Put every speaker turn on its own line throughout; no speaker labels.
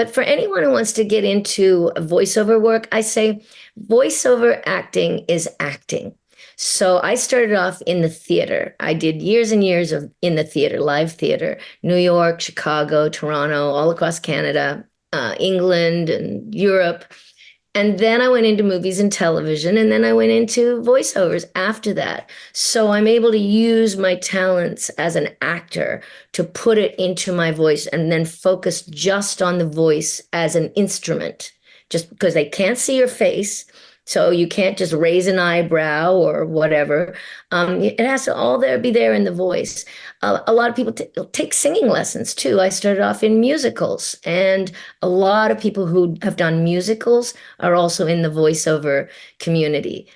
But for anyone who wants to get into voiceover work, I say voiceover acting is acting. So I started off in the theater. I did years and years of in the theater, live theater, New York, Chicago, Toronto, all across Canada, England, and Europe. And then I went into movies and television, and then I went into voiceovers after that. So I'm able to use my talents as an actor to put it into my voice and then focus just on the voice as an instrument, just because they can't see your face. So you can't just raise an eyebrow or whatever. It has to all there be there in the voice. A lot of people take singing lessons too. I started off in musicals, and a lot of people who have done musicals are also in the voiceover community.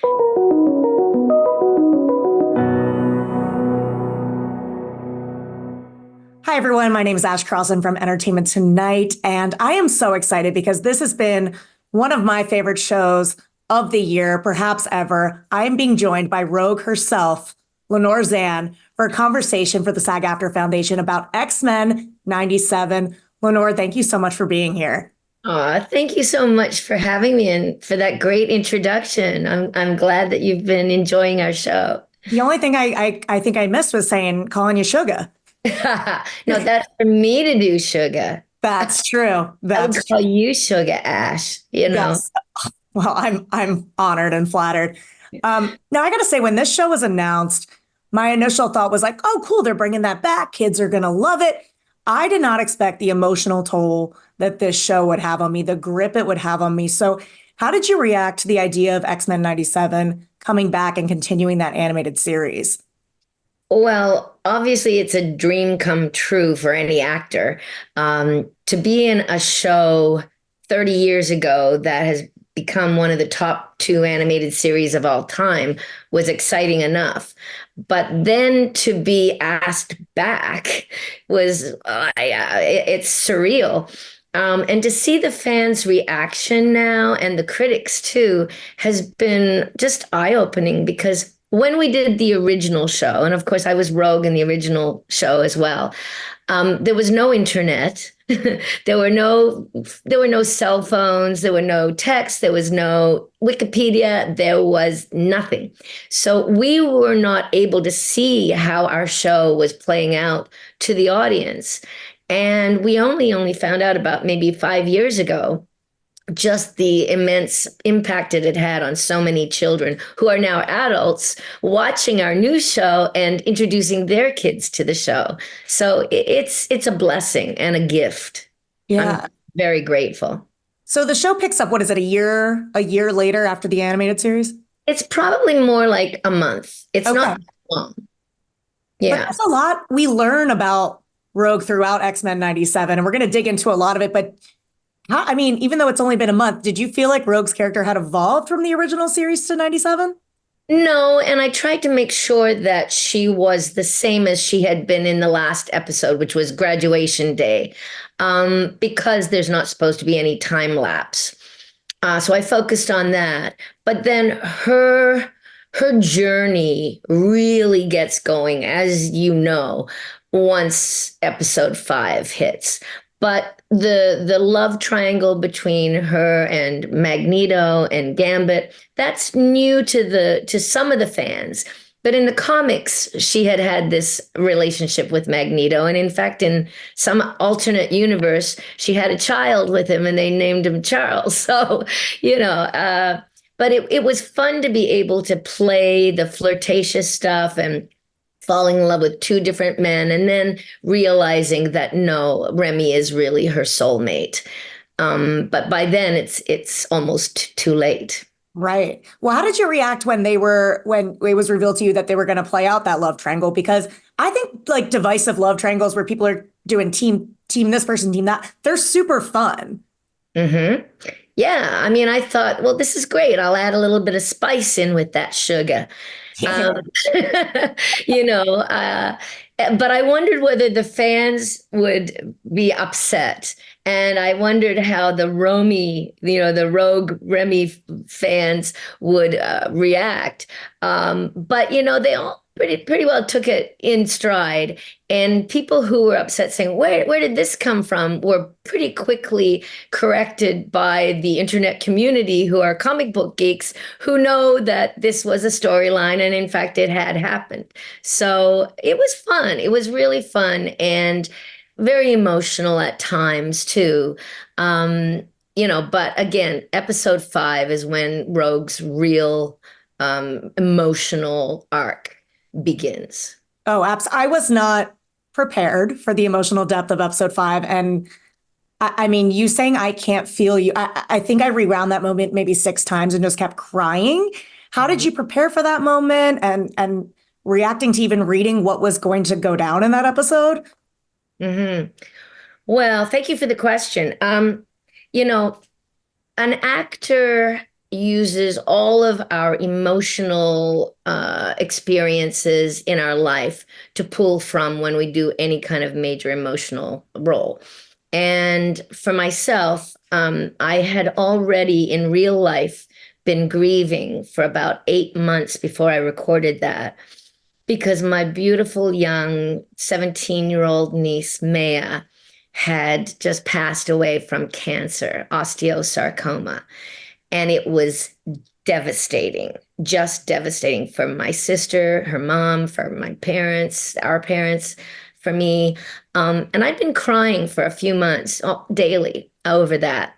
Hi, everyone. My name is Ash Crossan from Entertainment Tonight, and I am so excited because this has been one of my favorite shows of the year, perhaps ever. I am being joined by Rogue herself, Lenore Zann, for a conversation for the SAG-AFTRA Foundation about X-Men 97. Lenore, thank you so much for being here.
Thank you so much for having me and for that great introduction. I'm glad that you've been enjoying our show.
The only thing I think I missed was calling you Sugar.
No, that's for me to do, Sugar.
That's true.
I would call you Sugar, Ash. You know.
Yes. Well, I'm honored and flattered. Now I got to say, when this show was announced, my initial thought was like, "Oh, cool! They're bringing that back. Kids are gonna love it." I did not expect the emotional toll that this show would have on me, the grip it would have on me. So, how did you react to the idea of X-Men 97 coming back and continuing that animated series?
Well, obviously, it's a dream come true for any actor. To be in a show 30 years ago that has become one of the top two animated series of all time was exciting enough. But then to be asked back was, it's surreal. And to see the fans' reaction now and the critics too has been just eye-opening, because when we did the original show, and of course I was Rogue in the original show as well, there was no internet. There were no cell phones, there were no text, there was no Wikipedia, there was nothing. So we were not able to see how our show was playing out to the audience. And we only found out about maybe 5 years ago just the immense impact it had had on so many children who are now adults watching our new show and introducing their kids to the show. So it's a blessing and a gift.
Yeah.
I'm very grateful.
So the show picks up, what is it, a year later after the animated series?
It's probably more like a month. It's
Okay.
not long. Yeah.
But that's a lot we learn about Rogue throughout X-Men 97, and we're going to dig into a lot of it. But even though it's only been a month, did you feel like Rogue's character had evolved from the original series to 97?
No, and I tried to make sure that she was the same as she had been in the last episode, which was Graduation Day, because there's not supposed to be any time lapse. So I focused on that. But then her journey really gets going, as you know, once episode 5 hits. But the love triangle between her and Magneto and Gambit, that's new to some of the fans. But in the comics, she had this relationship with Magneto. And in fact, in some alternate universe, she had a child with him and they named him Charles. So, but it was fun to be able to play the flirtatious stuff and falling in love with two different men, and then realizing that no, Remy is really her soulmate. But by then it's almost too late.
Right. Well, how did you react when it was revealed to you that they were going to play out that love triangle? Because I think like divisive love triangles where people are doing team this person, team that, they're super fun.
Mm-hmm. Yeah. I mean, I thought, well, this is great. I'll add a little bit of spice in with that sugar. But I wondered whether the fans would be upset. And I wondered how the Rogue Remy fans would react. But, pretty well took it in stride. And people who were upset saying, where did this come from, were pretty quickly corrected by the internet community who are comic book geeks who know that this was a storyline and in fact it had happened. So it was fun. It was really fun and very emotional at times too. Um, but again, episode 5 is when Rogue's real emotional arc begins.
Oh, I was not prepared for the emotional depth of episode 5. And I mean, you saying I can't feel you. I think I rewound that moment maybe 6 times and just kept crying. How did you prepare for that moment and reacting to even reading what was going to go down in that episode?
Hmm. Well, thank you for the question. You know, an actor uses all of our emotional experiences in our life to pull from when we do any kind of major emotional role. And for myself, I had already in real life been grieving for about 8 months before I recorded that because my beautiful young 17-year-old niece, Maya, had just passed away from cancer, osteosarcoma. And it was devastating, just devastating for my sister, her mom, for my parents, our parents, for me. And I'd been crying for a few months daily over that.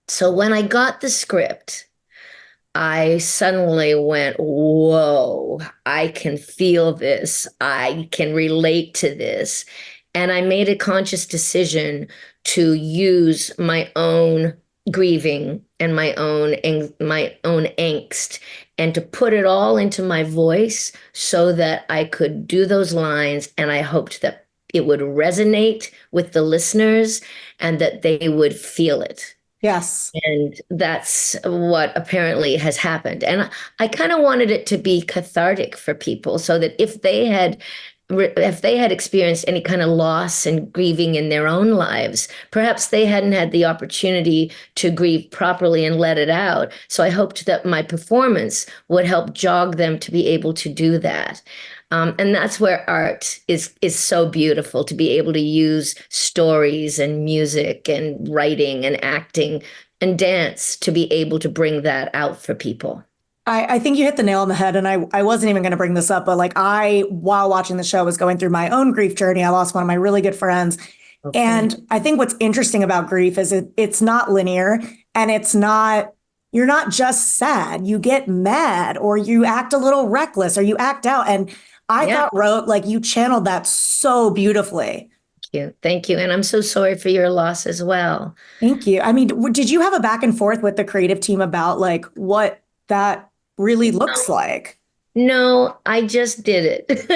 So when I got the script, I suddenly went, whoa, I can feel this. I can relate to this. And I made a conscious decision to use my own grieving and my own angst and to put it all into my voice so that I could do those lines. And I hoped that it would resonate with the listeners and that they would feel it.
Yes.
And that's what apparently has happened. And I kind of wanted it to be cathartic for people so that if they had experienced any kind of loss and grieving in their own lives, perhaps they hadn't had the opportunity to grieve properly and let it out. So I hoped that my performance would help jog them to be able to do that. And that's where art is so beautiful, to be able to use stories and music and writing and acting and dance to be able to bring that out for people.
I think you hit the nail on the head. And I wasn't even going to bring this up, but like while watching the show, was going through my own grief journey. I lost one of my really good friends.
Okay.
And I think what's interesting about grief is it's not linear and you're not just sad. You get mad or you act a little reckless or you act out. And I
Yeah.
thought wrote like you channeled that so beautifully.
Thank you. Thank you. And I'm so sorry for your loss as well.
Thank you. I mean, did you have a back and forth with the creative team about like what that really looks like?
No, I just did it.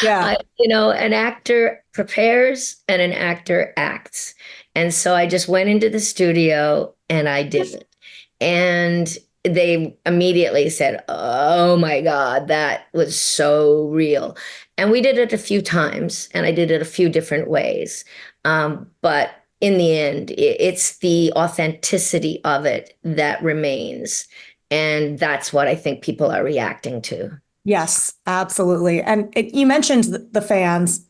Yeah.
An actor prepares and an actor acts. And so I just went into the studio and I did it. And they immediately said, "Oh my God, that was so real." And we did it a few times and I did it a few different ways. But in the end, it's the authenticity of it that remains. And that's what I think people are reacting to.
Yes, absolutely. And you mentioned the fans.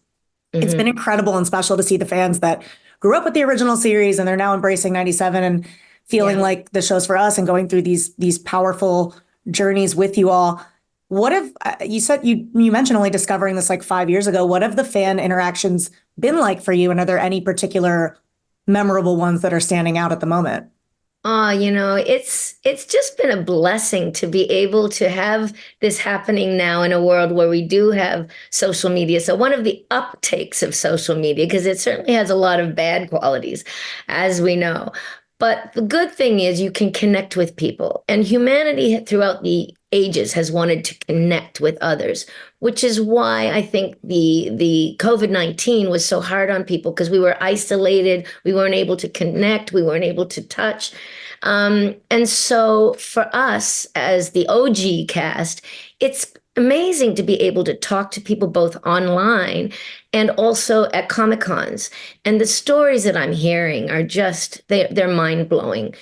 It's been
Hmm.
incredible and special to see the fans that grew up with the original series and they're now embracing 97 and feeling
Yeah.
like the show's for us and going through these powerful journeys with you all. What if you said you mentioned only discovering this like 5 years ago? What have the fan interactions been like for you? And are there any particular memorable ones that are standing out at the moment?
Oh, it's just been a blessing to be able to have this happening now in a world where we do have social media. So one of the uptakes of social media, because it certainly has a lot of bad qualities, as we know. But the good thing is you can connect with people, and humanity throughout the ages has wanted to connect with others, which is why I think the COVID-19 was so hard on people because we were isolated, we weren't able to connect, we weren't able to touch. And so for us as the OG cast, it's amazing to be able to talk to people both online and also at Comic Cons. And the stories that I'm hearing are they're mind blowing.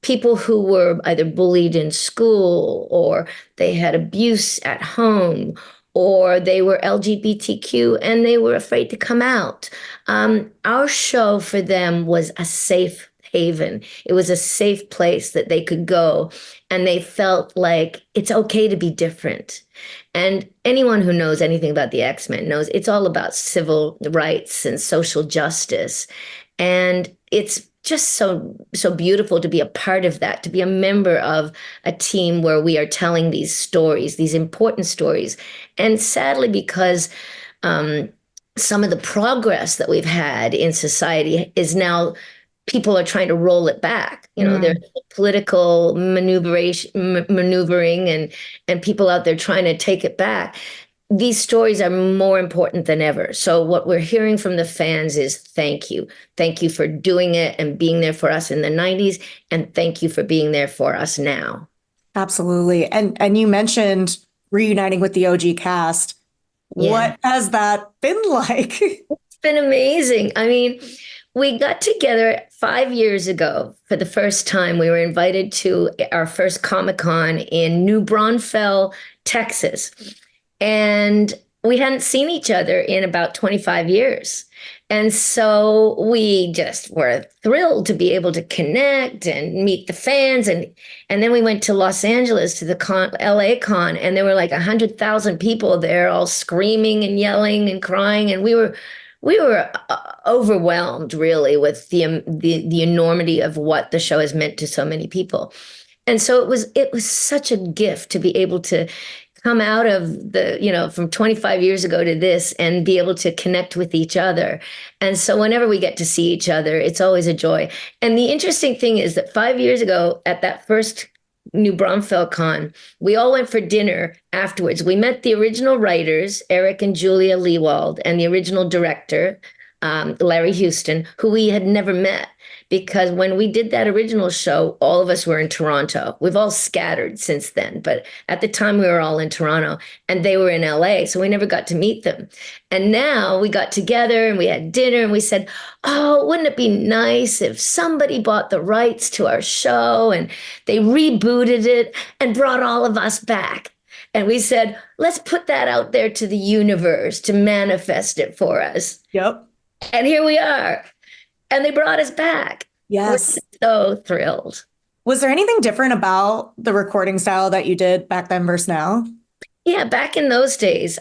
People who were either bullied in school or they had abuse at home or they were LGBTQ and they were afraid to come out. Our show for them was a safe haven. It was a safe place that they could go, and they felt like it's okay to be different. And anyone who knows anything about the X-Men knows it's all about civil rights and social justice. And it's just so beautiful to be a part of that, to be a member of a team where we are telling these stories, these important stories. And sadly, because some of the progress that we've had in society is now people are trying to roll it back. There's political maneuvering and people out there trying to take it back. These stories are more important than ever. So what we're hearing from the fans is thank you. Thank you for doing it and being there for us in the 90s. And thank you for being there for us now.
Absolutely. And you mentioned reuniting with the OG cast.
Yeah.
What has that been like?
It's been amazing. I mean, we got together 5 years ago for the first time. We were invited to our first Comic-Con in New Braunfels, Texas. And we hadn't seen each other in about 25 years. And so we just were thrilled to be able to connect and meet the fans. And then we went to Los Angeles to the LA Con, and there were like 100,000 people there all screaming and yelling and crying. And we were overwhelmed really with the enormity of what the show has meant to so many people. And so it was such a gift to be able to come out of from 25 years ago to this and be able to connect with each other. And so whenever we get to see each other, it's always a joy. And the interesting thing is that 5 years ago at that first New Braunfels Con, we all went for dinner afterwards. We met the original writers, Eric and Julia Lewald, and the original director, Larry Houston, who we had never met. Because when we did that original show, all of us were in Toronto. We've all scattered since then, but at the time we were all in Toronto and they were in LA, so we never got to meet them. And now we got together and we had dinner and we said, oh, wouldn't it be nice if somebody bought the rights to our show and they rebooted it and brought all of us back? And we said, let's put that out there to the universe to manifest it for us.
Yep.
And here we are. And they brought us back.
Yes.
We're so thrilled.
Was there anything different about the recording style that you did back then versus now?
Yeah, back in those days,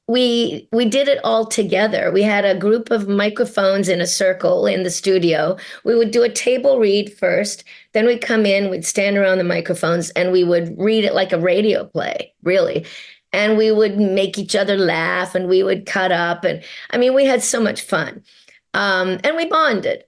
we did it all together. We had a group of microphones in a circle in the studio. We would do a table read first, then we'd come in, we'd stand around the microphones, and we would read it like a radio play, really. And we would make each other laugh, and we would cut up, and I mean, we had so much fun. And we bonded.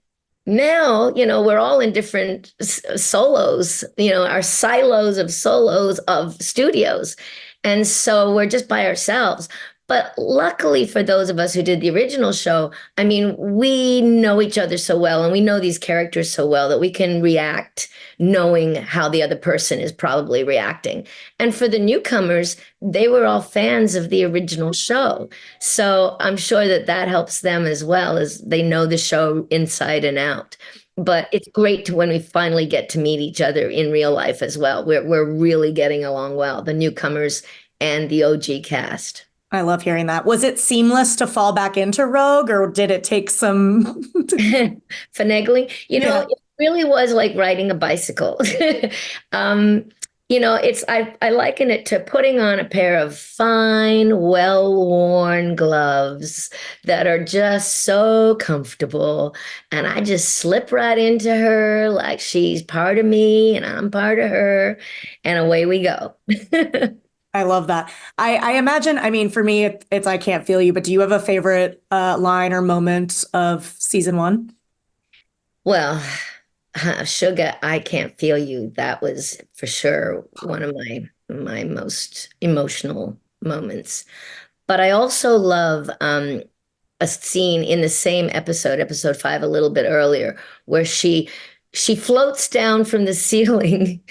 Now, we're all in different solos, our silos of solos of studios. And so we're just by ourselves. But luckily for those of us who did the original show, I mean, we know each other so well and we know these characters so well that we can react knowing how the other person is probably reacting. And for the newcomers, they were all fans of the original show. So I'm sure that helps them as well, as they know the show inside and out. But it's great when we finally get to meet each other in real life as well. We're really getting along well, the newcomers and the OG cast.
I love hearing that. Was it seamless to fall back into Rogue, or did it take some
finagling? It really was like riding a bicycle. I liken it to putting on a pair of fine, well-worn gloves that are just so comfortable. And I just slip right into her like she's part of me and I'm part of her. And away we go.
I love that. I imagine, I mean, for me, it's I Can't Feel You, but do you have a favorite line or moment of season one?
Well, Sugar, I Can't Feel You. That was for sure one of my most emotional moments. But I also love a scene in the same episode 5, a little bit earlier, where she floats down from the ceiling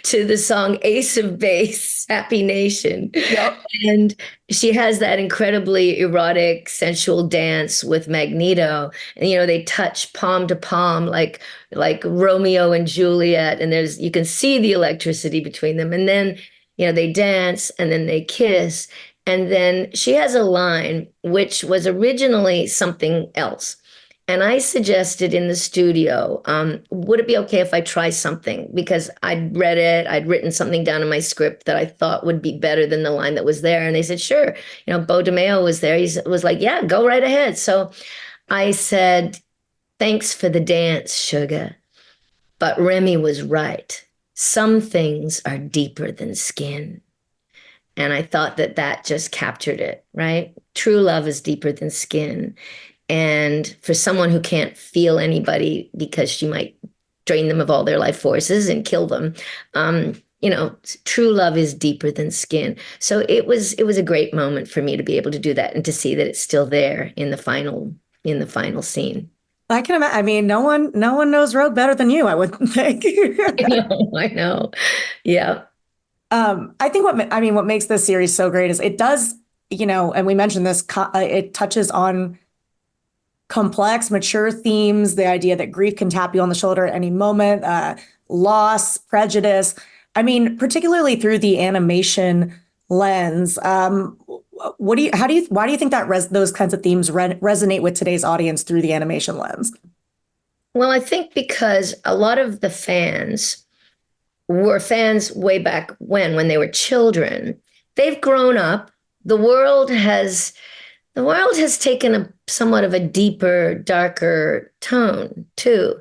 to the song Ace of Base, Happy Nation.
Yep.
And she has that incredibly erotic, sensual dance with Magneto. And, they touch palm to palm like Romeo and Juliet. And you can see the electricity between them. And then, they dance and then they kiss. And then she has a line which was originally something else. And I suggested in the studio, would it be okay if I try something? Because I'd read it, I'd written something down in my script that I thought would be better than the line that was there. And they said, sure. Beau DeMayo was there. He was like, yeah, go right ahead. So I said, thanks for the dance, sugar. But Remy was right. Some things are deeper than skin. And I thought that that just captured it, right? True love is deeper than skin. And for someone who can't feel anybody because she might drain them of all their life forces and kill them, true love is deeper than skin. So it was a great moment for me to be able to do that and to see that it's still there in the final scene.
I can imagine. I mean, no one knows Rogue better than you, I wouldn't think.
I know, I know. Yeah.
I think what makes this series so great is it does, and we mentioned this, it touches on complex, mature themes, the idea that grief can tap you on the shoulder at any moment, loss, prejudice. I mean, particularly through the animation lens. Why do you think that those kinds of themes resonate with today's audience through the animation lens?
Well, I think because a lot of the fans were fans way back when they were children. They've grown up. The world has the world has taken a somewhat of a deeper, darker tone too.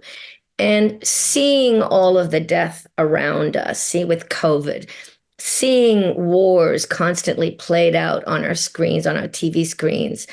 And seeing all of the death around us, see with COVID, seeing wars constantly played out on our screens, on our TV screens,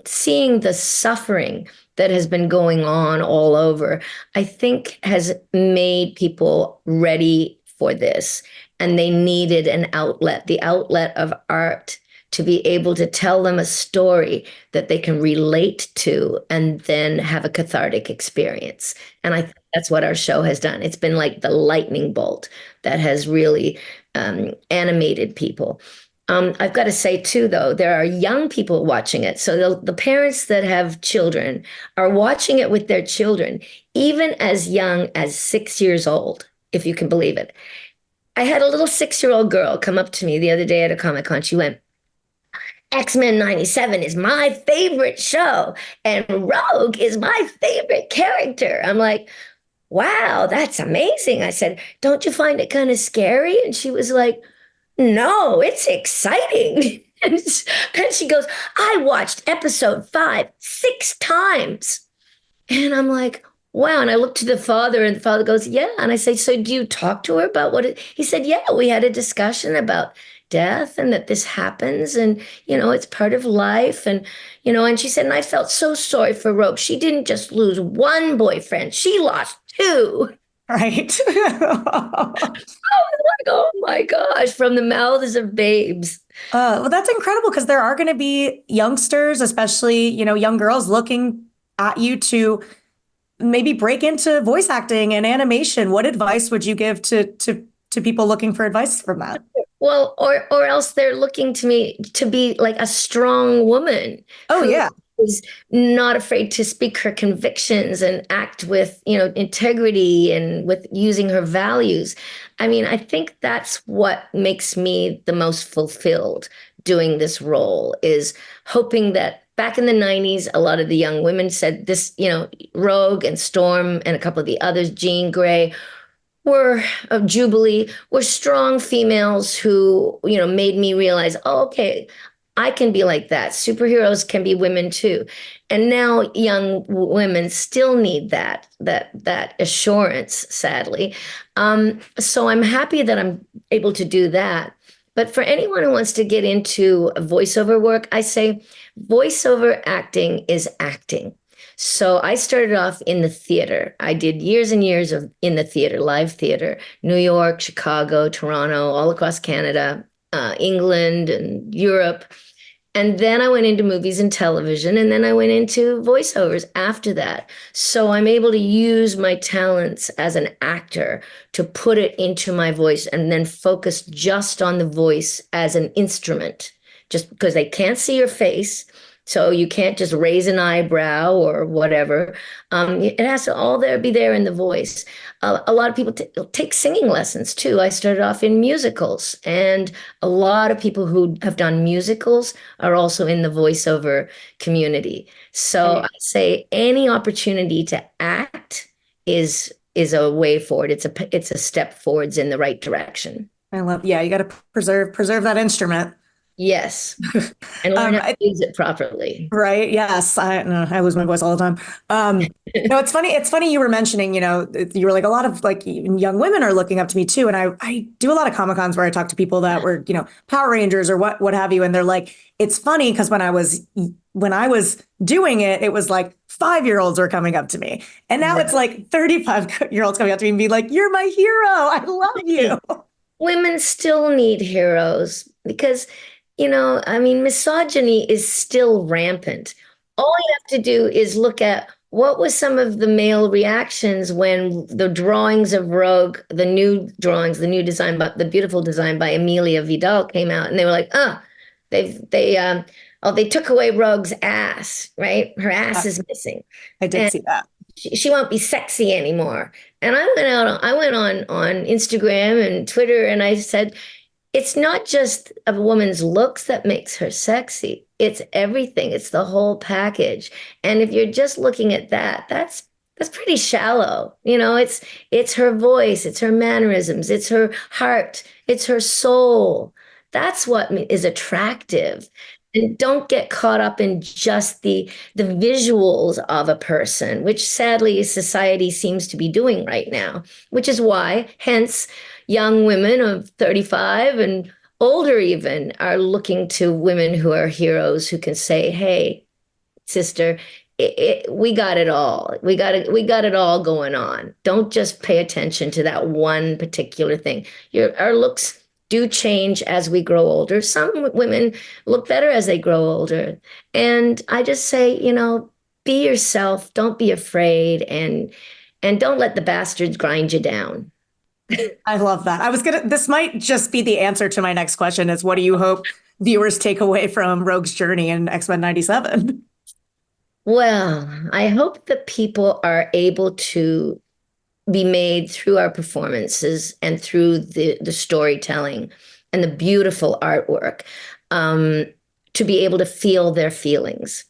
seeing the suffering that has been going on all over, I think has made people ready for this. And they needed an outlet, the outlet of art, to be able to tell them a story that they can relate to and then have a cathartic experience. And I think that's what our show has done. It's been like the lightning bolt that has really animated people. I've got to say, too, though, there are young people watching it. So the parents that have children are watching it with their children, even as young as 6 years old, if you can believe it. I had a little 6-year-old girl come up to me the other day at a Comic-Con. She went, X-Men 97 is my favorite show, and Rogue is my favorite character. I'm like, wow, that's amazing. I said, don't you find it kind of scary? And she was like, no, it's exciting. And she goes, I watched episode 5 6 times. And I'm like, wow. And I looked to the father, and the father goes, yeah. And I say, so do you talk to her about he said, yeah, we had a discussion about death and that this happens and, it's part of life. And she said, and I felt so sorry for Rogue. She didn't just lose one boyfriend, she lost two.
Right.
Oh my gosh, from the mouths of babes.
Well, that's incredible because there are going to be youngsters, especially, young girls looking at you to maybe break into voice acting and animation. What advice would you give to people looking for advice from that?
Well, or else they're looking to me to be like a strong woman.
Oh, yeah.
Is not afraid to speak her convictions and act with, integrity and with using her values. I mean, I think that's what makes me the most fulfilled doing this role, is hoping that back in the 90s, a lot of the young women said this, Rogue and Storm and a couple of the others, Jean Grey, were of Jubilee, were strong females who, made me realize, oh, okay, I can be like that. Superheroes can be women too. And now young women still need that assurance, sadly. So I'm happy that I'm able to do that. But for anyone who wants to get into voiceover work, I say voiceover acting is acting. So I started off in the theater. I did years and years of in the theater, live theater, New York, Chicago, Toronto, all across Canada, England and Europe. And then I went into movies and television, and then I went into voiceovers after that. So I'm able to use my talents as an actor to put it into my voice and then focus just on the voice as an instrument, just because they can't see your face. So you can't just raise an eyebrow or whatever. It has to all there be there in the voice. A lot of people take singing lessons too. I started off in musicals, and a lot of people who have done musicals are also in the voiceover community. So I say any opportunity to act is a way forward. It's a step forwards in the right direction.
I love, yeah, you got to preserve that instrument.
Yes, and learn how to
I,
use it properly.
right. Yes. I no, I lose my voice all the time. No, it's funny. It's funny you were mentioning, you were like a lot of like young women are looking up to me too. And I do a lot of Comic Cons where I talk to people that were, Power Rangers or what have you. And they're like, it's funny because when I was doing it, it was like 5-year-olds were coming up to me. And now it's like 35-year-olds coming up to me and be like, you're my hero. I love you.
Women still need heroes because, I mean, misogyny is still rampant. All you have to do is look at what was some of the male reactions when the drawings of Rogue, the new drawings, the new design, but the beautiful design by Amelia Vidal came out, and they were like, they took away Rogue's ass, right? Her ass is missing.
I did
And
see that.
she won't be sexy anymore. And I went on Instagram and Twitter, and I said, it's not just a woman's looks that makes her sexy. It's everything. It's the whole package. And if you're just looking at that, that's pretty shallow. It's her voice, it's her mannerisms, it's her heart, it's her soul. That's what is attractive. And don't get caught up in just the visuals of a person, which sadly society seems to be doing right now, which is why, hence, young women of 35 and older even are looking to women who are heroes who can say, hey, sister, we got it all. We got it all going on. Don't just pay attention to that one particular thing. Our looks do change as we grow older. Some women look better as they grow older. And I just say, be yourself, don't be afraid, and don't let the bastards grind you down.
I love that. This might just be the answer to my next question is what do you hope viewers take away from Rogue's journey in X-Men 97?
Well, I hope that people are able to be made through our performances and through the storytelling and the beautiful artwork, to be able to feel their feelings.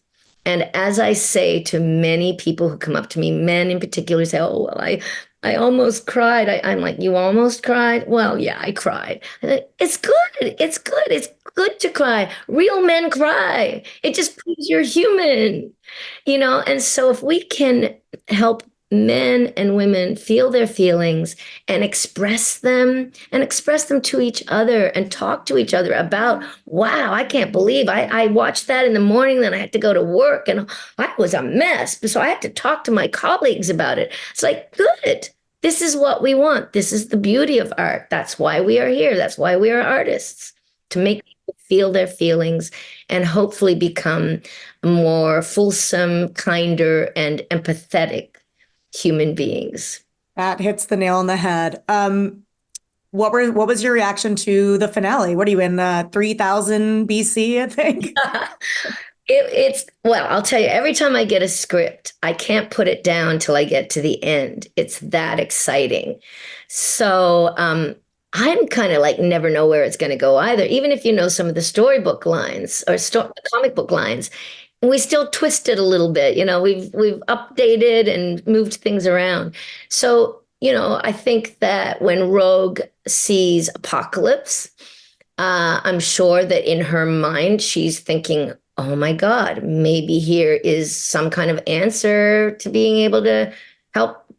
And as I say to many people who come up to me, men in particular, say, "Oh, well, I almost cried." I'm like, "You almost cried?" "Well, yeah, I cried." It's good. It's good. It's good to cry. Real men cry. It just proves you're human, And so if we can help men and women feel their feelings and express them to each other and talk to each other about, wow, I can't believe I watched that in the morning, then I had to go to work and I was a mess. So I had to talk to my colleagues about it. It's like, good. This is what we want. This is the beauty of art. That's why we are here. That's why we are artists, to make people feel their feelings and hopefully become more fulsome, kinder, and empathetic human beings.
That hits the nail on the head. What was your reaction to the finale? What are you in 3000 BC, I think?
Well, I'll tell you, every time I get a script, I can't put it down till I get to the end. It's that exciting. So I'm kind of like never know where it's going to go either. Even if you know some of the storybook lines or comic book lines, we still twist it a little bit. We've updated and moved things around. So, I think that when Rogue sees Apocalypse, I'm sure that in her mind, she's thinking, oh my God, maybe here is some kind of answer to being able to help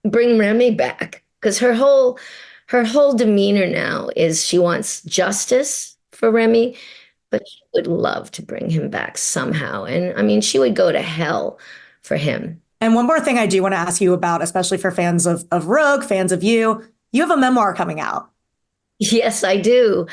bring Remy back. Because her whole demeanor now is she wants justice for Remy, but she would love to bring him back somehow. And I mean, she would go to hell for him.
And one more thing I do want to ask you about, especially for fans of Rogue, fans of you, you have a memoir coming out.
Yes, I do.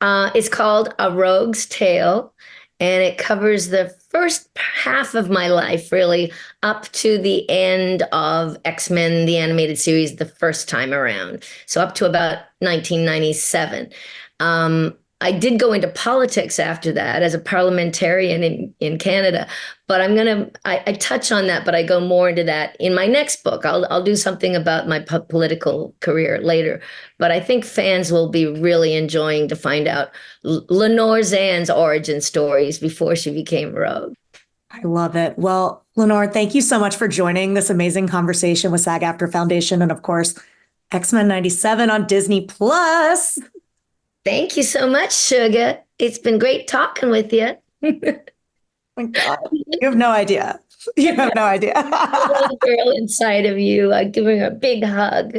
It's called A Rogue's Tale, and it covers the first half of my life, really, up to the end of X-Men, the animated series, the first time around. So up to about 1997. I did go into politics after that as a parliamentarian in Canada, but I touch on that, but I go more into that in my next book. I'll do something about my political career later, but I think fans will be really enjoying to find out Lenore Zann's origin stories before she became Rogue.
I love it. Well, Lenore, thank you so much for joining this amazing conversation with SAG-AFTRA Foundation and, of course, X-Men 97 on Disney Plus.
Thank you so much, Sugar. It's been great talking with you.
My God, you have no idea. You have no idea.
The little girl inside of you, giving her a big hug.